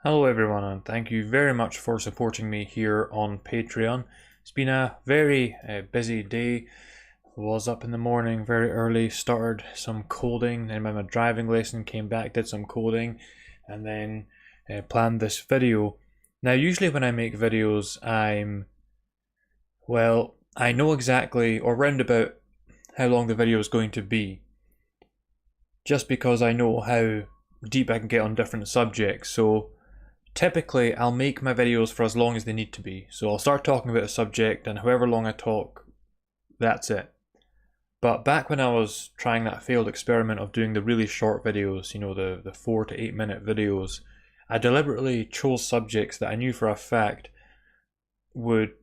Hello everyone, and thank you very much for supporting me here on Patreon. It's been a very busy day. Was up in the morning very early, started some coding, then went my driving lesson, came back, did some coding, and then planned this video. Now usually when I make videos, I know exactly or round about how long the video is going to be, just because I know how deep I can get on different subjects. So typically, I'll make my videos for as long as they need to be. So I'll start talking about a subject, and however long I talk, that's it. But back when I was trying that failed experiment of doing the really short videos, the 4 to 8 minute videos, I deliberately chose subjects that I knew for a fact would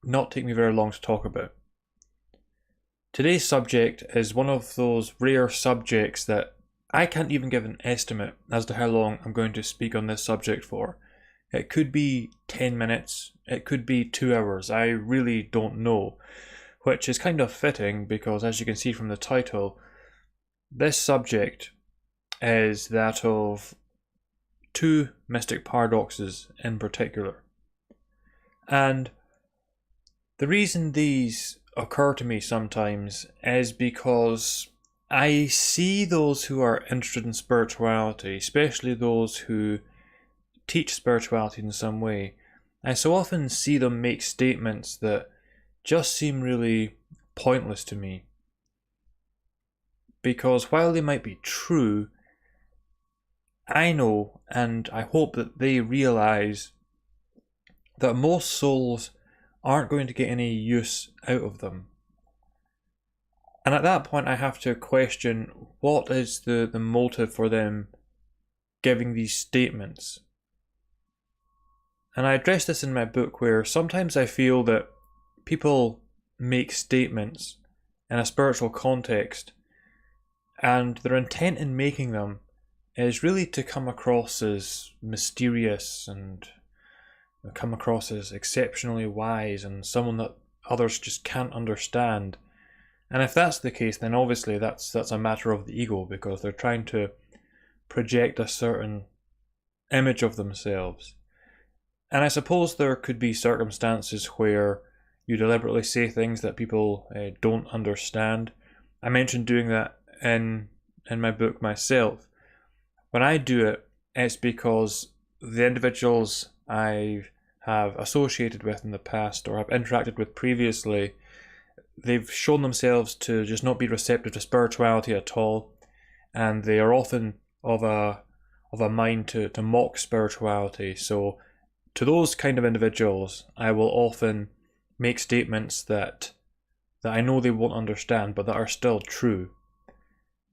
not take me very long to talk about. Today's subject is one of those rare subjects that I can't even give an estimate as to how long I'm going to speak on this subject for. It could be 10 minutes, it could be 2 hours, I really don't know. Which is kind of fitting because, as you can see from the title, this subject is that of two mystic paradoxes in particular. And the reason these occur to me sometimes is because I see those who are interested in spirituality, especially those who teach spirituality in some way. I so often see them make statements that just seem really pointless to me. Because while they might be true, I know and I hope that they realize that most souls aren't going to get any use out of them. And at that point, I have to question what is the motive for them giving these statements. And I address this in my book, where sometimes I feel that people make statements in a spiritual context, and their intent in making them is really to come across as mysterious and come across as exceptionally wise and someone that others just can't understand. And if that's the case, then obviously that's a matter of the ego, because they're trying to project a certain image of themselves. And I suppose there could be circumstances where you deliberately say things that people don't understand. I mentioned doing that in my book myself. When I do it, it's because the individuals I have associated with in the past or have interacted with previously, they've shown themselves to just not be receptive to spirituality at all, and they are often of a mind to mock spirituality. So to those kind of individuals, I will often make statements that I know they won't understand, but that are still true.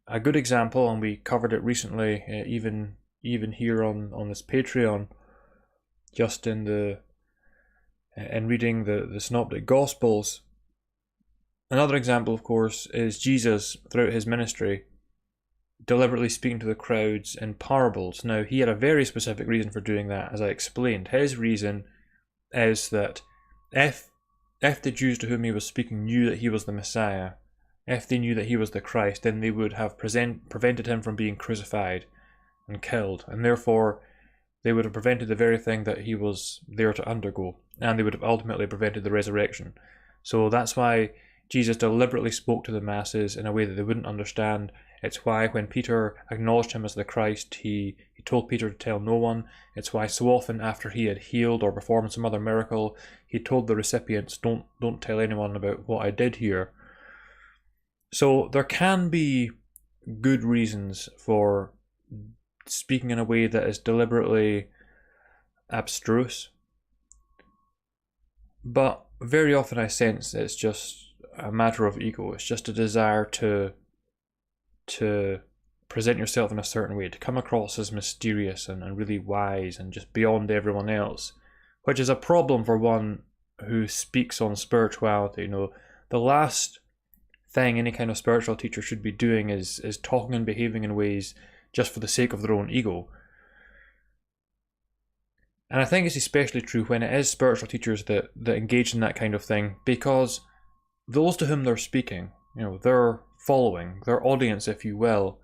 A good example, and we covered it recently, even here on this Patreon, just in reading the Synoptic Gospels. Another example, of course, is Jesus throughout his ministry deliberately speaking to the crowds in parables. Now, he had a very specific reason for doing that, as I explained. His reason is that if the Jews to whom he was speaking knew that he was the Messiah, if they knew that he was the Christ, then they would have prevented him from being crucified and killed, and therefore they would have prevented the very thing that he was there to undergo, and they would have ultimately prevented the resurrection. So that's why Jesus deliberately spoke to the masses in a way that they wouldn't understand. It's why when Peter acknowledged him as the Christ, he told Peter to tell no one. It's why so often after he had healed or performed some other miracle, he told the recipients, don't tell anyone about what I did here. So there can be good reasons for speaking in a way that is deliberately abstruse, but very often I sense it's just a matter of ego. It's just a desire to present yourself in a certain way, to come across as mysterious and really wise and just beyond everyone else, which is a problem for one who speaks on spirituality. The last thing any kind of spiritual teacher should be doing is talking and behaving in ways just for the sake of their own ego. And I think it's especially true when it is spiritual teachers that engage in that kind of thing, because those to whom they're speaking, their following, their audience, if you will,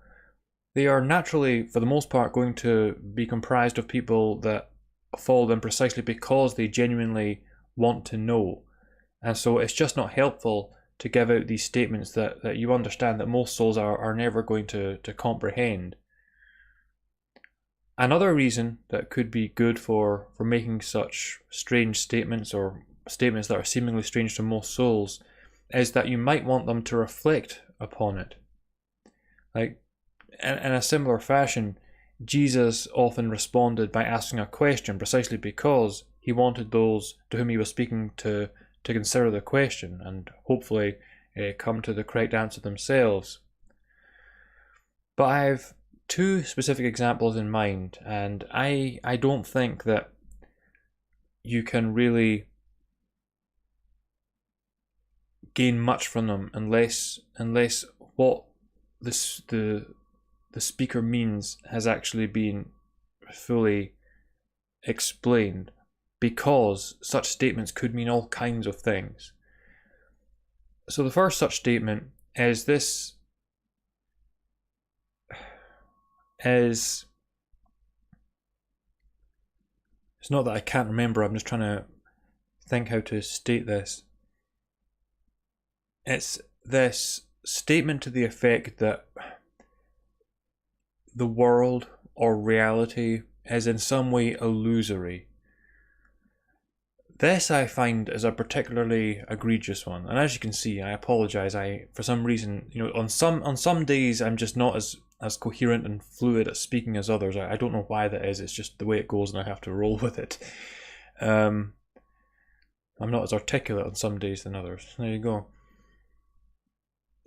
they are naturally, for the most part, going to be comprised of people that follow them precisely because they genuinely want to know. And so it's just not helpful to give out these statements that you understand that most souls are never going to comprehend. Another reason that could be good for making such strange statements, or statements that are seemingly strange to most souls, is that you might want them to reflect upon it. Like, in a similar fashion, Jesus often responded by asking a question precisely because he wanted those to whom he was speaking to consider the question and hopefully come to the correct answer themselves. But I have two specific examples in mind, and I don't think that you can really gain much from them unless what the speaker means has actually been fully explained, because such statements could mean all kinds of things. So the first such statement is this: it's not that I can't remember, I'm just trying to think how to state this. It's this statement to the effect that the world or reality is in some way illusory. This I find is a particularly egregious one, and as you can see, I apologise. For some reason, on some days I'm just not as coherent and fluid at speaking as others. I don't know why that is. It's just the way it goes, and I have to roll with it. I'm not as articulate on some days than others. There you go.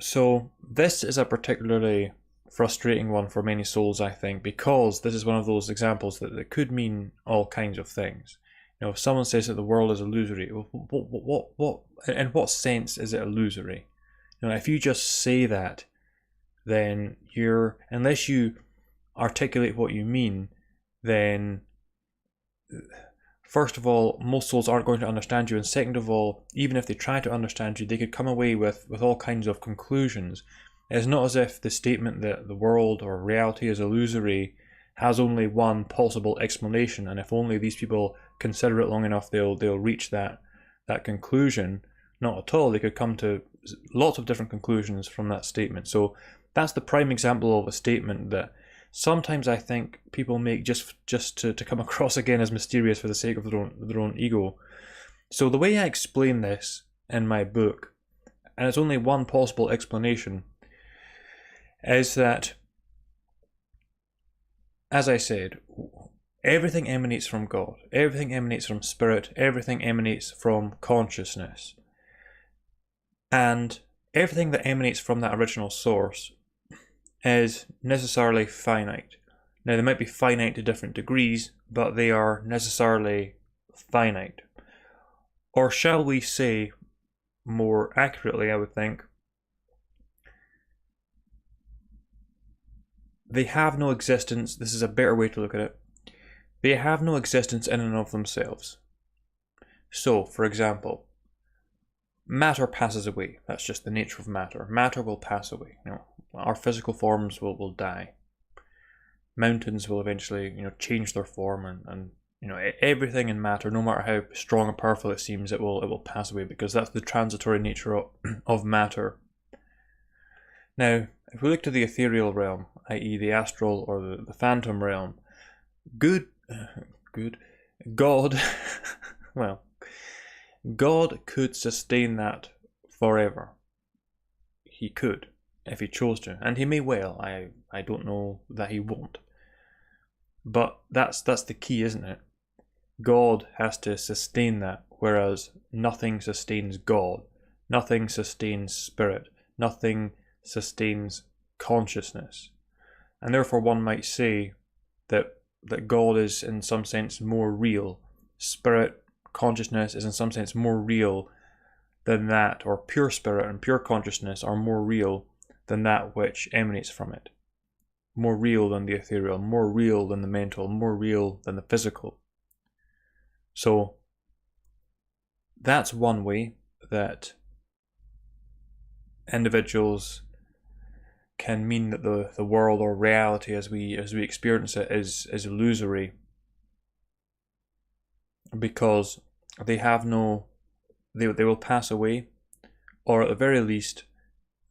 So this is a particularly frustrating one for many souls, I think, because this is one of those examples that could mean all kinds of things. If someone says that the world is illusory, what in what sense is it illusory? If you just say that, then unless you articulate what you mean, then first of all, most souls aren't going to understand you, and second of all, even if they try to understand you, they could come away with all kinds of conclusions. It's not as if the statement that the world or reality is illusory has only one possible explanation, and if only these people consider it long enough, they'll reach that conclusion. Not at all. They could come to lots of different conclusions from that statement. So that's the prime example of a statement that sometimes I think people make just to come across again as mysterious for the sake of their own ego. So the way I explain this in my book, and it's only one possible explanation, is that, as I said, everything emanates from God, everything emanates from spirit, everything emanates from consciousness. And everything that emanates from that original source is necessarily finite. Now, they might be finite to different degrees, but they are necessarily finite. Or shall we say, more accurately, I would think, they have no existence. This is a better way to look at it. They have no existence in and of themselves. So, for example, matter passes away. That's just the nature of matter. Matter will pass away. Our physical forms will die. Mountains will eventually, change their form, and everything in matter, no matter how strong and powerful it seems, it will pass away, because that's the transitory nature of matter. Now, if we look to the ethereal realm, i.e. the astral or the phantom realm, God, well, God could sustain that forever. He could, if he chose to, and he may well. I don't know that he won't. But that's the key, isn't it? God has to sustain that, whereas nothing sustains God. Nothing sustains spirit. Nothing sustains consciousness. And therefore one might say that God is in some sense more real. Spirit, consciousness is in some sense more real than that, or pure spirit and pure consciousness are more real than that which emanates from it. More real than the ethereal, more real than the mental, more real than the physical. So that's one way that individuals can mean that the world or reality as we experience it is illusory, because they have no they will pass away, or at the very least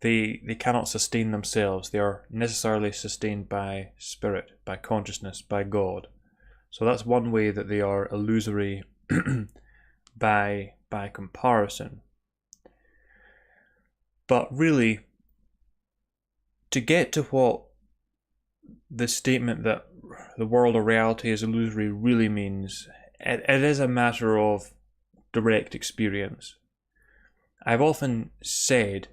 they cannot sustain themselves. They are necessarily sustained by spirit, by consciousness, by God. So that's one way that they are illusory by comparison. But really, to get to what the statement that the world or reality is illusory really means, it is a matter of direct experience. I've often said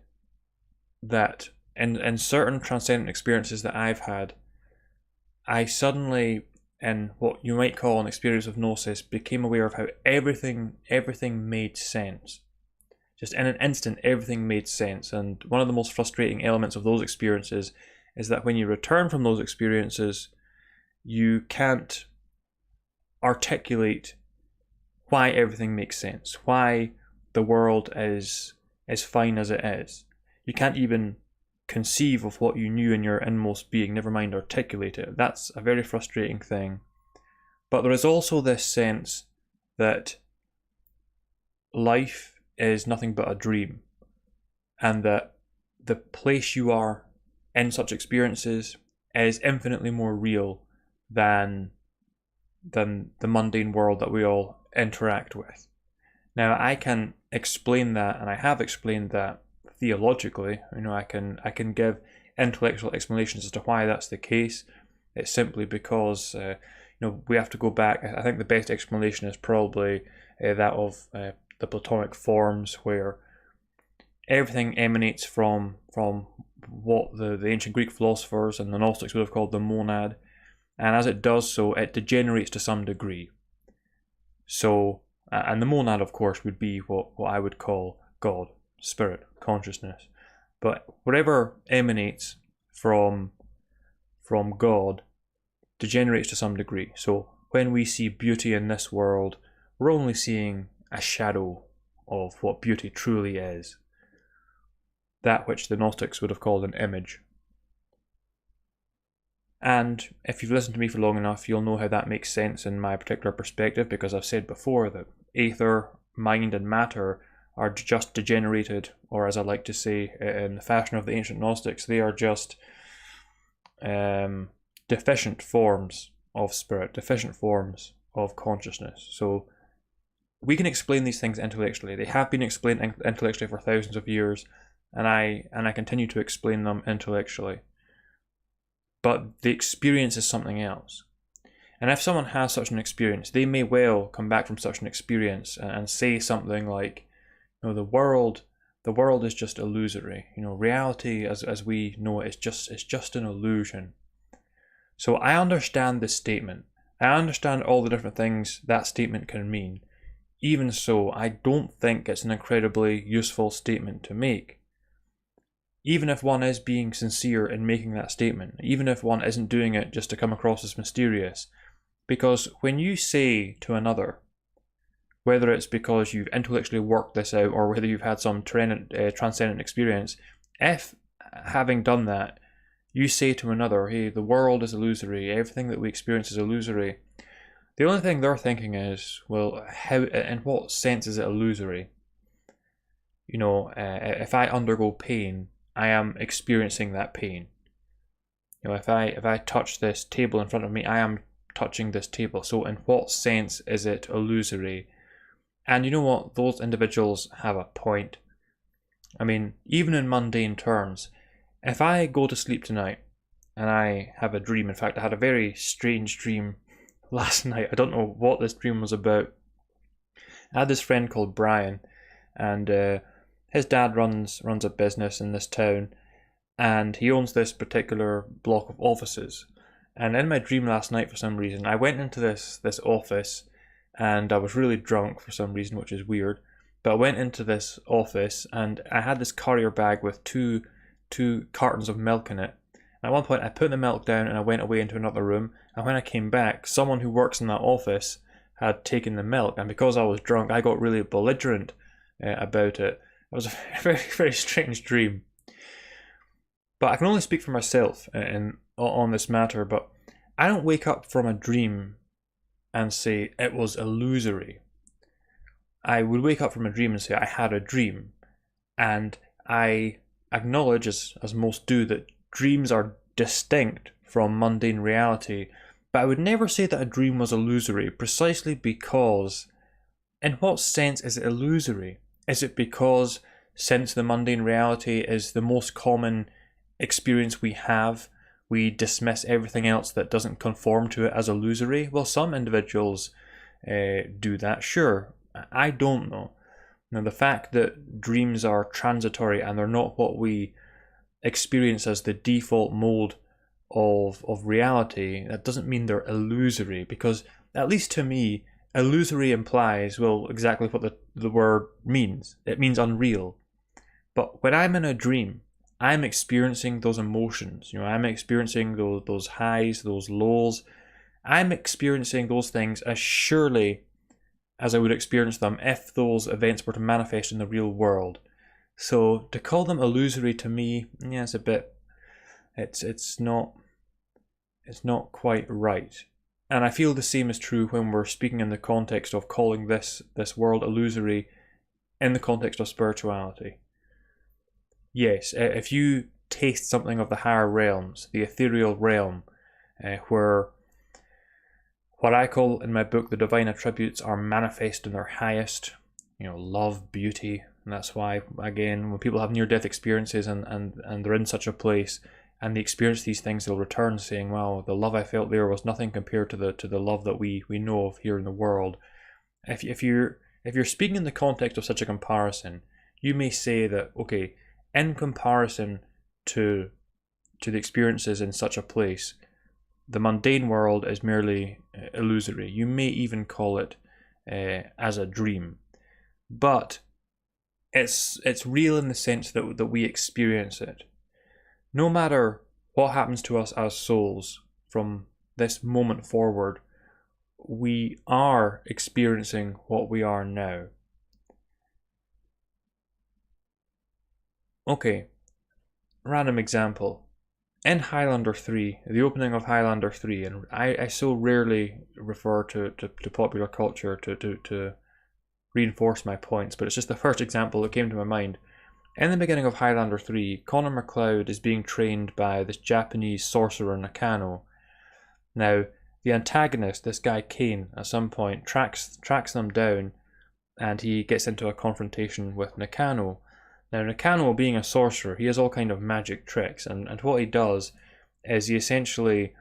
that in certain transcendent experiences that I've had, I suddenly, in what you might call an experience of gnosis, became aware of how everything made sense. Just in an instant, everything made sense. And one of the most frustrating elements of those experiences is that when you return from those experiences, you can't articulate why everything makes sense, why the world is as fine as it is. You can't even conceive of what you knew in your inmost being, never mind articulate it. That's a very frustrating thing. But there is also this sense that life is nothing but a dream, and that the place you are in such experiences is infinitely more real than the mundane world that we all interact with. Now, I can explain that, and I have explained that theologically. I can give intellectual explanations as to why that's the case. It's simply because we have to go back. I think the best explanation is probably that of the Platonic forms, where everything emanates from what the ancient Greek philosophers and the Gnostics would have called the monad, and as it does so, it degenerates to some degree. So, and the monad, of course, would be what I would call God, spirit, consciousness. But whatever emanates from God degenerates to some degree. So when we see beauty in this world, we're only seeing a shadow of what beauty truly is. That which the Gnostics would have called an image. And if you've listened to me for long enough, you'll know how that makes sense in my particular perspective, because I've said before that aether, mind, and matter are just degenerated, or as I like to say in the fashion of the ancient Gnostics, they are just deficient forms of spirit, deficient forms of consciousness. So we can explain these things intellectually. They have been explained intellectually for thousands of years, and I continue to explain them intellectually. But the experience is something else. And if someone has such an experience, they may well come back from such an experience and say something like, the world is just illusory. Reality as we know it is just an illusion. So I understand this statement. I understand all the different things that statement can mean. Even so, I don't think it's an incredibly useful statement to make. Even if one is being sincere in making that statement, even if one isn't doing it just to come across as mysterious, because when you say to another, whether it's because you've intellectually worked this out or whether you've had some transcendent experience, if having done that, you say to another, hey, the world is illusory, everything that we experience is illusory, the only thing they're thinking is, well, how, in what sense is it illusory? If I undergo pain, I am experiencing that pain. If I touch this table in front of me, I am touching this table. So in what sense is it illusory? And you know what? Those individuals have a point. I mean, even in mundane terms, if I go to sleep tonight and I have a dream, in fact, I had a very strange dream last night. I don't know what this dream was about. I had this friend called Brian, and his dad runs a business in this town, and he owns this particular block of offices. And in my dream last night, for some reason, I went into this office, and I was really drunk for some reason, which is weird. But I went into this office, and I had this courier bag with two cartons of milk in it. And at one point, I put the milk down, and I went away into another room. And when I came back, someone who works in that office had taken the milk, and because I was drunk, I got really belligerent about it. It was a very, very strange dream. But I can only speak for myself on this matter, but I don't wake up from a dream and say it was illusory. I would wake up from a dream and say I had a dream. And I acknowledge, as most do, that dreams are distinct from mundane reality. But I would never say that a dream was illusory, precisely because, in what sense is it illusory? Is it because, since the mundane reality is the most common experience we have, we dismiss everything else that doesn't conform to it as illusory? Well, some individuals do that, sure. I don't know. Now, the fact that dreams are transitory and they're not what we experience as the default mode of reality, that doesn't mean they're illusory, because, at least to me, illusory implies, well, exactly what the word means. It means unreal. But when I'm in a dream, I'm experiencing those emotions. I'm experiencing those highs, those lows. I'm experiencing those things as surely as I would experience them if those events were to manifest in the real world. So to call them illusory, to me, yeah, it's a bit, it's not quite right. And I feel the same is true when we're speaking in the context of calling this world illusory in the context of spirituality. Yes, if you taste something of the higher realms, the ethereal realm, where what I call in my book the divine attributes are manifest in their highest, love, beauty, and that's why, again, when people have near-death experiences and they're in such a place and they experience these things, they'll return saying, "Wow, the love I felt there was nothing compared to the love that we know of here in the world." If you're speaking in the context of such a comparison, you may say that, okay, in comparison to the experiences in such a place, the mundane world is merely illusory. You may even call it as a dream, but it's real in the sense that we experience it. No matter what happens to us as souls from this moment forward, we are experiencing what we are now. Okay, random example. In Highlander 3, the opening of Highlander 3, and I so rarely refer to popular culture to reinforce my points, but it's just the first example that came to my mind. In the beginning of Highlander 3, Connor MacLeod is being trained by this Japanese sorcerer Nakano. Now, the antagonist, this guy Kane, at some point tracks them down, and he gets into a confrontation with Nakano. Now, Nakano, being a sorcerer, he has all kind of magic tricks, and what he does is he essentially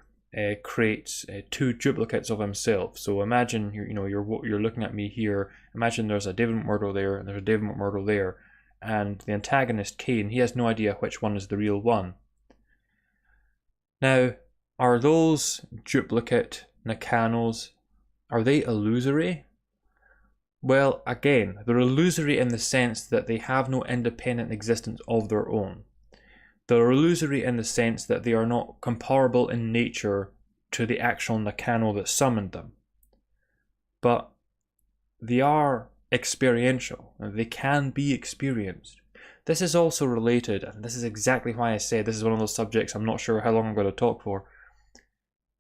creates two duplicates of himself. So imagine you're looking at me here. Imagine there's a David McMurdo there, and there's a David McMurdo there, and the antagonist Kane, he has no idea which one is the real one. Now, are those duplicate Nakanos, are they illusory? Well, again, they're illusory in the sense that they have no independent existence of their own. They're illusory in the sense that they are not comparable in nature to the actual Nakano that summoned them. But they are experiential, and they can be experienced. This is also related, and this is exactly why I said this is one of those subjects I'm not sure how long I'm going to talk for.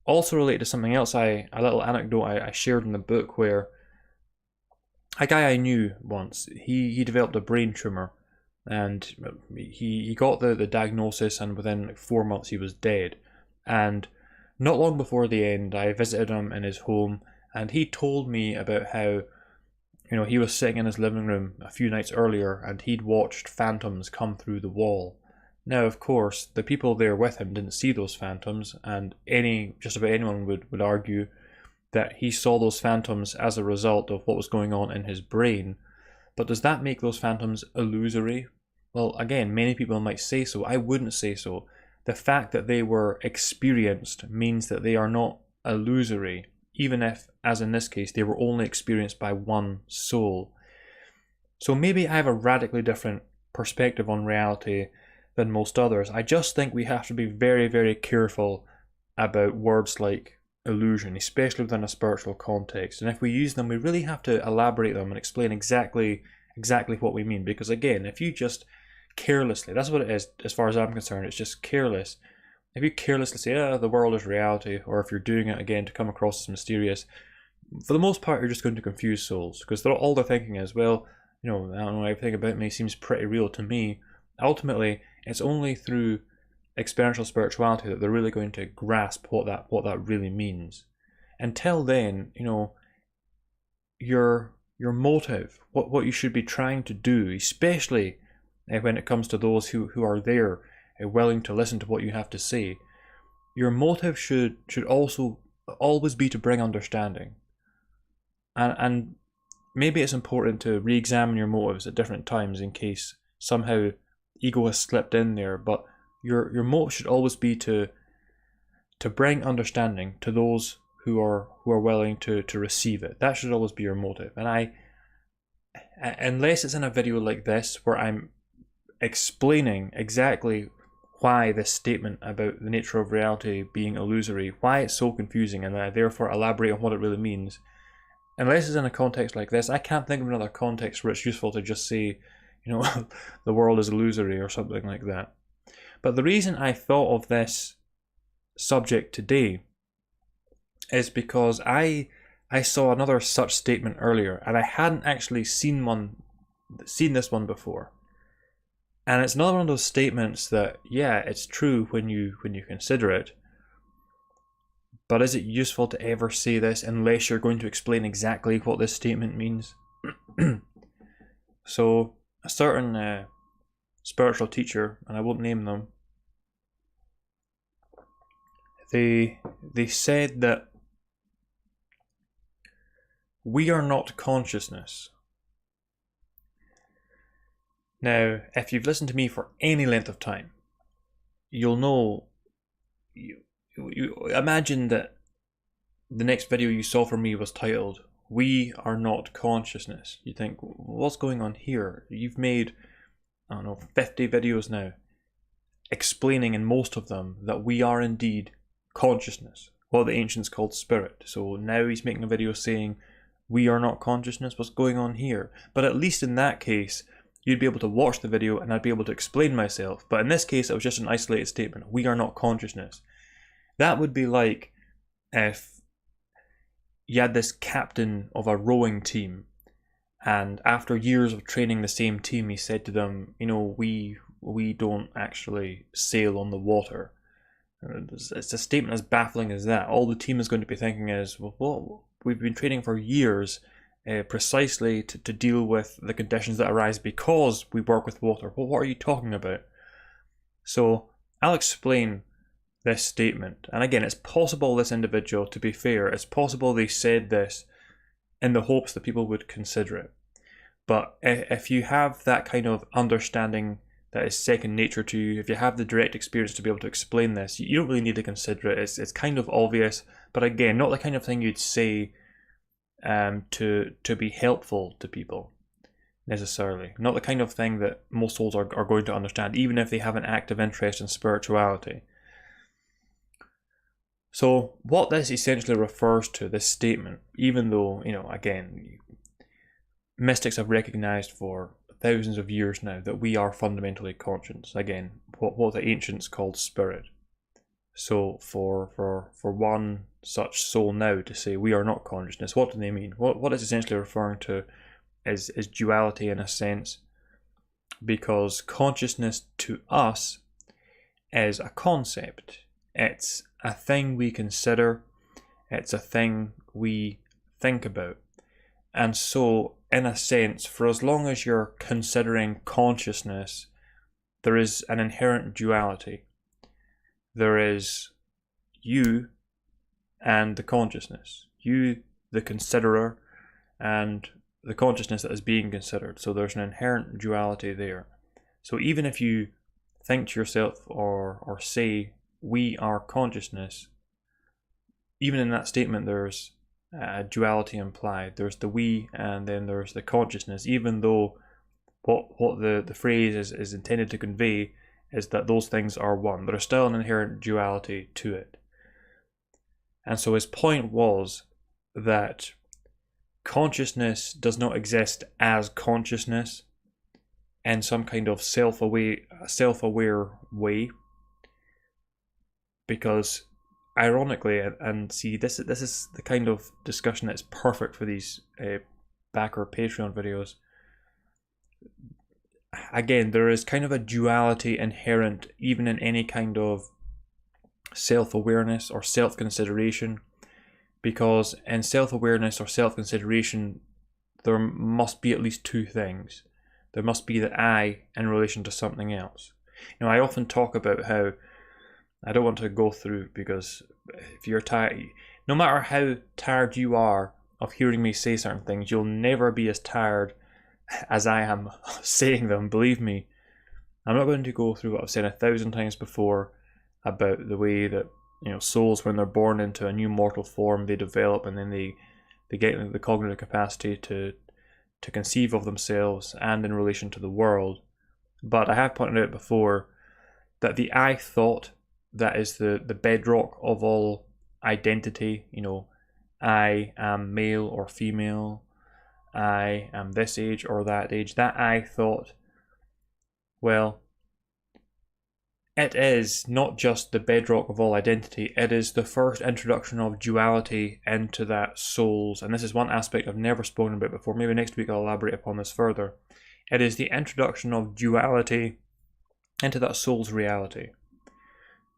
Also related to something else, a little anecdote I shared in the book, where a guy I knew once, he developed a brain tumor, and he got the diagnosis, and within 4 months he was dead. And not long before the end, I visited him in his home, and he told me about how, he was sitting in his living room a few nights earlier, and he'd watched phantoms come through the wall. Now, of course, the people there with him didn't see those phantoms, and just about anyone would argue that he saw those phantoms as a result of what was going on in his brain. But does that make those phantoms illusory? Well, again, many people might say so. I wouldn't say so. The fact that they were experienced means that they are not illusory, even if, as in this case, they were only experienced by one soul. So maybe I have a radically different perspective on reality than most others. I just think we have to be very, very careful about words like illusion, especially within a spiritual context. And if we use them, we really have to elaborate them and explain exactly what we mean. Because again, if you just carelessly, that's what it is as far as I'm concerned, it's just careless. If you carelessly say, the world is reality, or if you're doing it again to come across as mysterious, for the most part you're just going to confuse souls, because all they're thinking is, well, I don't know, everything about me seems pretty real to me. Ultimately, it's only through experiential spirituality that they're really going to grasp what that really means. Until then, your motive, what you should be trying to do, especially when it comes to those who are there, willing to listen to what you have to say, your motive should also always be to bring understanding. And maybe it's important to re-examine your motives at different times in case somehow ego has slipped in there, but your motive should always be to bring understanding to those who are willing to receive it. That should always be your motive. And unless it's in a video like this where I'm explaining exactly why this statement about the nature of reality being illusory, why it's so confusing, and I therefore elaborate on what it really means, unless it's in a context like this, I can't think of another context where it's useful to just say, the world is illusory or something like that. But the reason I thought of this subject today is because I saw another such statement earlier, and I hadn't actually seen this one before. And it's another one of those statements that, yeah, it's true when you consider it, but is it useful to ever say this unless you're going to explain exactly what this statement means? So a certain spiritual teacher, and I won't name them, they said that we are not consciousness. Now, if you've listened to me for any length of time, you'll know, you imagine that the next video you saw from me was titled, "We Are Not Consciousness." You think, what's going on here? You've made, 50 videos now, explaining in most of them that we are indeed consciousness, what the ancients called spirit. So now he's making a video saying, we are not consciousness, what's going on here? But at least in that case, you'd be able to watch the video and I'd be able to explain myself. But in this case, it was just an isolated statement. We are not consciousness. That would be like if you had this captain of a rowing team, and after years of training the same team, he said to them, we don't actually sail on the water. It's a statement as baffling as that. All the team is going to be thinking is, well, we've been training for years precisely to deal with the conditions that arise because we work with water. Well, what are you talking about? So I'll explain this statement. And again, it's possible this individual, to be fair, it's possible they said this in the hopes that people would consider it. But if you have that kind of understanding that is second nature to you, if you have the direct experience to be able to explain this, you don't really need to consider it. It's kind of obvious, but again, not the kind of thing you'd say to be helpful to people necessarily. Not the kind of thing that most souls are going to understand, even if they have an active interest in spirituality. So what this essentially refers to, this statement, even though, again, mystics have recognized for thousands of years now that we are fundamentally conscious. Again, what the ancients called spirit. So for one such soul now to say we are not consciousness, what do they mean? What it's essentially referring to is duality in a sense, because consciousness to us is a concept. It's a thing we consider, it's a thing we think about. And so, in a sense, for as long as you're considering consciousness, there is an inherent duality. There is you and the consciousness. You, the considerer, and the consciousness that is being considered. So there's an inherent duality there. So even if you think to yourself or say, we are consciousness, even in that statement there's duality implied. There's the we and then there's the consciousness, even though what the phrase is intended to convey is that those things are one. There's still an inherent duality to it. And so his point was that consciousness does not exist as consciousness. in some kind of self-aware way, because ironically, and see, this is the kind of discussion that's perfect for these backer Patreon videos. Again, there is kind of a duality inherent even in any kind of self-awareness or self-consideration, because in self-awareness or self-consideration there must be at least two things. There must be the I in relation to something else. I often talk about how, I don't want to go through, because if you're tired, no matter how tired you are of hearing me say certain things, you'll never be as tired as I am saying them, believe me. I'm not going to go through what I've said 1,000 times before about the way that souls, when they're born into a new mortal form, they develop, and then they get the cognitive capacity to conceive of themselves and in relation to the world. But I have pointed out before that the I thought that is the bedrock of all identity. I am male or female, I am this age or that age. That I thought, well, it is not just the bedrock of all identity, it is the first introduction of duality into that soul's, and this is one aspect I've never spoken about before, maybe next week I'll elaborate upon this further. It is the introduction of duality into that soul's reality.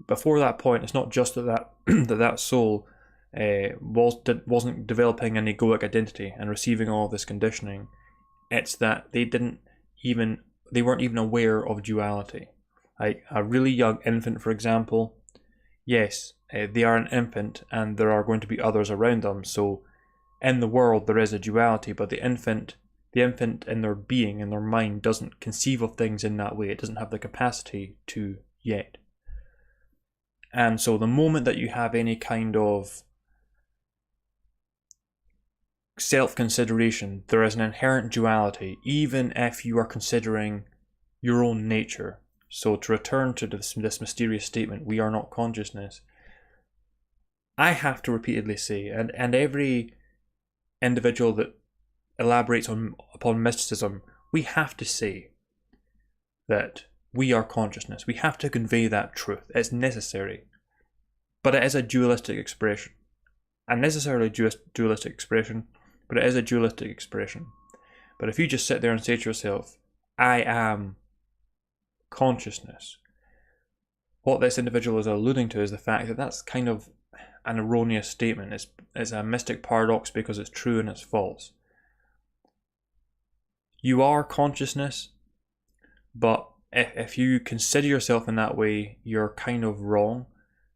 Before that point, it's not just that soul wasn't developing an egoic identity and receiving all of this conditioning. It's that they weren't even aware of duality. Like a really young infant, for example, yes, they are an infant and there are going to be others around them. So in the world there is a duality, but the infant in their being, in their mind, doesn't conceive of things in that way. It doesn't have the capacity to yet. And so the moment that you have any kind of self-consideration, there is an inherent duality, even if you are considering your own nature. So to return to this mysterious statement, we are not consciousness, I have to repeatedly say, and every individual that elaborates upon mysticism, we have to say that we are consciousness. We have to convey that truth. It's necessary. But it is a dualistic expression. A necessarily dualistic expression, but it is a dualistic expression. But if you just sit there and say to yourself, I am consciousness, what this individual is alluding to is the fact that that's kind of an erroneous statement. It's a mystic paradox because it's true and it's false. You are consciousness, but if you consider yourself in that way, you're kind of wrong,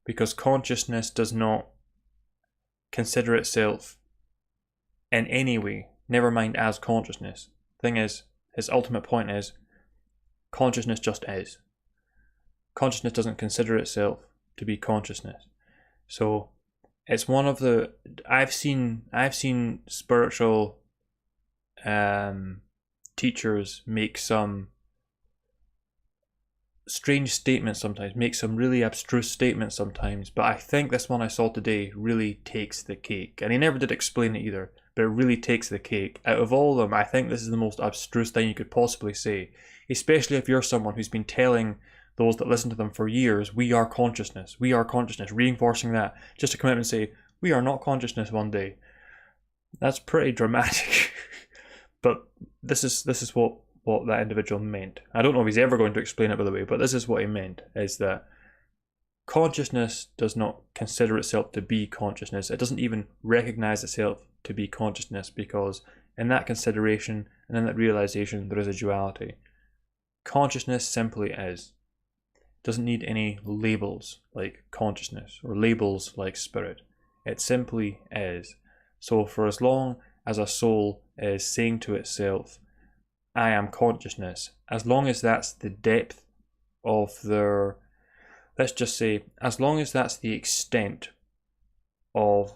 because consciousness does not consider itself in any way, never mind as consciousness. Thing is, his ultimate point is, consciousness just is. Consciousness doesn't consider itself to be consciousness. So it's one of the, I've seen spiritual teachers make some strange statements sometimes, make some really abstruse statements sometimes, but I think this one I saw today really takes the cake. And he never did explain it either, but it really takes the cake. Out of all of them, I think this is the most abstruse thing you could possibly say, especially if you're someone who's been telling those that listen to them for years, we are consciousness, reinforcing that, just to come out and say, we are not consciousness one day. That's pretty dramatic. But this is what that individual meant. I don't know if he's ever going to explain it, by the way, but this is what he meant, is that consciousness does not consider itself to be consciousness. It doesn't even recognize itself to be consciousness, because in that consideration and in that realization there is a duality. Consciousness simply is. It doesn't need any labels like consciousness or labels like spirit. It simply is. So for as long as a soul is saying to itself, I am consciousness, as long as that's the depth of their, let's just say, as long as that's the extent of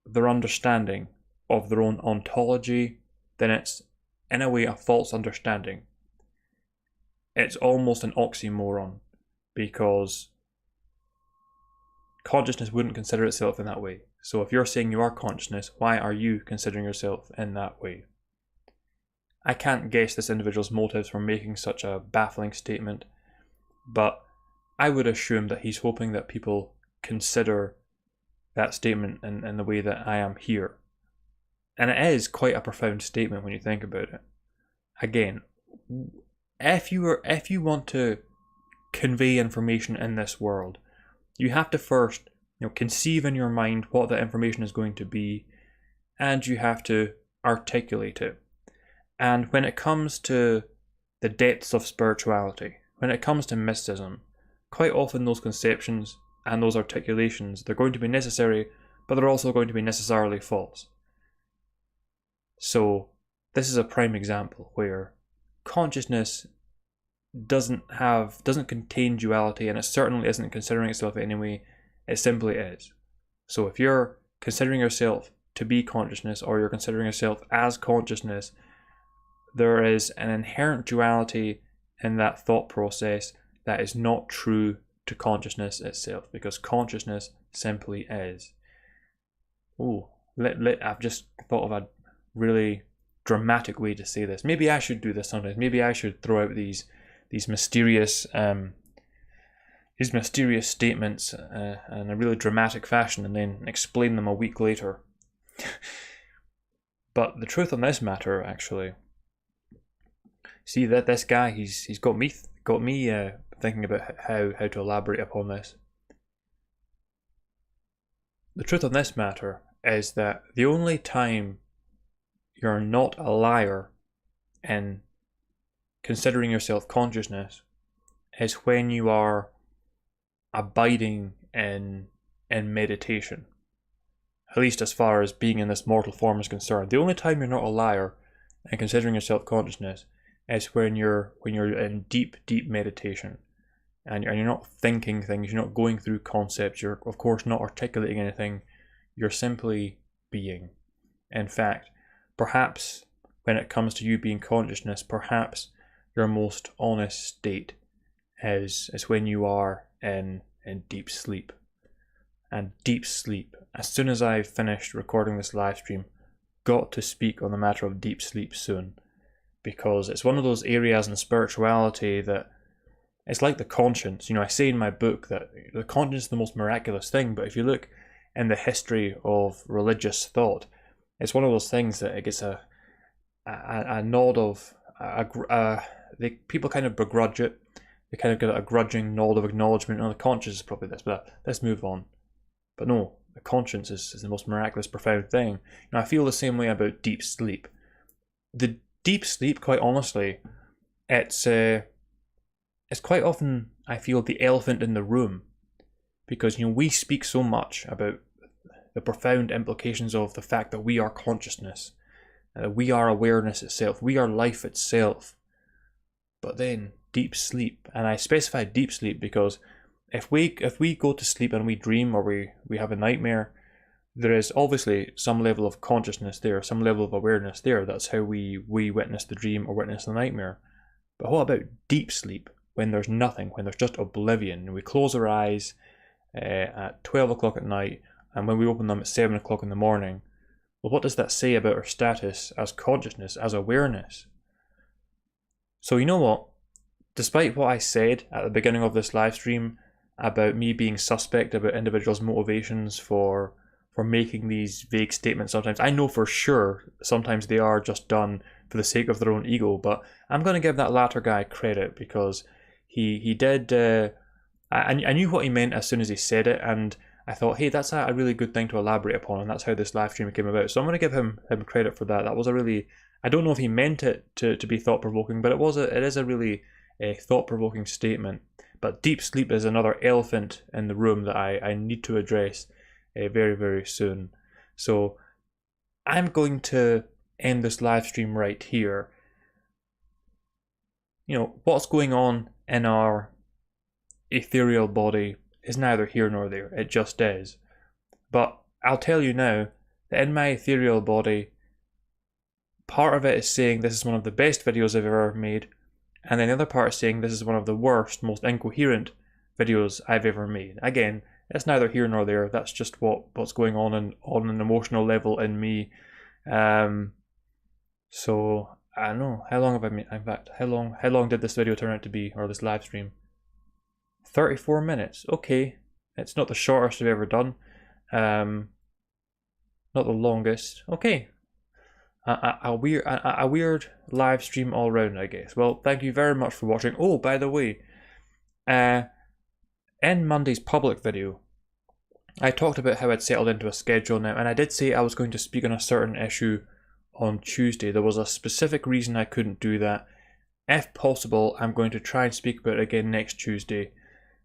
their understanding of their own ontology, then it's in a way a false understanding. It's almost an oxymoron, because consciousness wouldn't consider itself in that way. So if you're saying you are consciousness, why are you considering yourself in that way? I can't guess this individual's motives for making such a baffling statement, but I would assume that he's hoping that people consider that statement in the way that I am here. And it is quite a profound statement when you think about it. Again, if you want to convey information in this world, you have to first, conceive in your mind what that information is going to be, and you have to articulate it. And when it comes to the depths of spirituality, when it comes to mysticism, quite often those conceptions and those articulations, they're going to be necessary, but they're also going to be necessarily false. So this is a prime example where consciousness doesn't contain duality, and it certainly isn't considering itself anyway. It simply is. So if you're considering yourself to be consciousness, or you're considering yourself as consciousness, there is an inherent duality in that thought process that is not true to consciousness itself, because consciousness simply is. I've just thought of a really dramatic way to say this. Maybe I should do this sometimes. Maybe I should throw out these mysterious statements in a really dramatic fashion and then explain them a week later. But the truth on this matter, actually, see that this guy, he's got me thinking about how to elaborate upon this. The truth on this matter is that the only time you're not a liar in considering yourself consciousness is when you are abiding in meditation. At least as far as being in this mortal form is concerned. The only time you're not a liar in considering yourself consciousness is when you're in deep meditation, and you're not thinking things, you're not going through concepts, you're of course not articulating anything, you're simply being. In fact, perhaps when it comes to you being consciousness, perhaps your most honest state is when you are in deep sleep. And deep sleep, as soon as I've finished recording this live stream, got to speak on the matter of deep sleep soon, because it's one of those areas in spirituality that it's like the conscience. I say in my book that the conscience is the most miraculous thing, but if you look in the history of religious thought, it's one of those things that it gets a nod of people kind of begrudge it. They kind of get a grudging nod of acknowledgement. The conscience is probably this, but let's move on. But no, the conscience is the most miraculous, profound thing. I feel the same way about deep sleep. The deep sleep, quite honestly, it's quite often, I feel, the elephant in the room, because we speak so much about the profound implications of the fact that we are consciousness, we are awareness itself, we are life itself. But then deep sleep, and I specify deep sleep because if we go to sleep and we dream, or we have a nightmare, there is obviously some level of consciousness there, some level of awareness there. That's how we witness the dream or witness the nightmare. But what about deep sleep, when there's nothing, when there's just oblivion, and we close our eyes at 12 o'clock at night, and when we open them at 7 o'clock in the morning? Well, what does that say about our status as consciousness, as awareness? So you know what? Despite what I said at the beginning of this live stream about me being suspect about individuals' motivations for making these vague statements sometimes, I know for sure sometimes they are just done for the sake of their own ego, but I'm going to give that latter guy credit, because he did, I knew what he meant as soon as he said it, and I thought, hey, that's a really good thing to elaborate upon, and that's how this live stream came about. So I'm going to give him credit for that. That was a really, I don't know if he meant it to be thought-provoking, but it is a really thought-provoking statement. But deep sleep is another elephant in the room that I need to address very, very soon. So I'm going to end this live stream right here. What's going on in our ethereal body is neither here nor there. It just is. But I'll tell you now that in my ethereal body, part of it is saying this is one of the best videos I've ever made, and then the other part is saying this is one of the worst, most incoherent videos I've ever made. Again, it's neither here nor there. That's just what's going on an emotional level in me. So I don't know, how long have I made, in fact, how long did this video turn out to be, or this live stream? 34 minutes, okay. It's not the shortest I've ever done. Not the longest, okay. A weird live stream all round, I guess. Well, thank you very much for watching. Oh, by the way, in Monday's public video, I talked about how I'd settled into a schedule now, and I did say I was going to speak on a certain issue on Tuesday. There was a specific reason I couldn't do that. If possible, I'm going to try and speak about it again next Tuesday.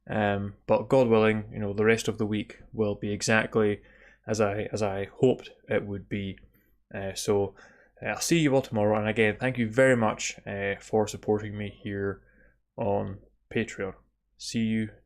But God willing, the rest of the week will be exactly as I hoped it would be. So I'll see you all tomorrow, and again, thank you very much for supporting me here on Patreon. See you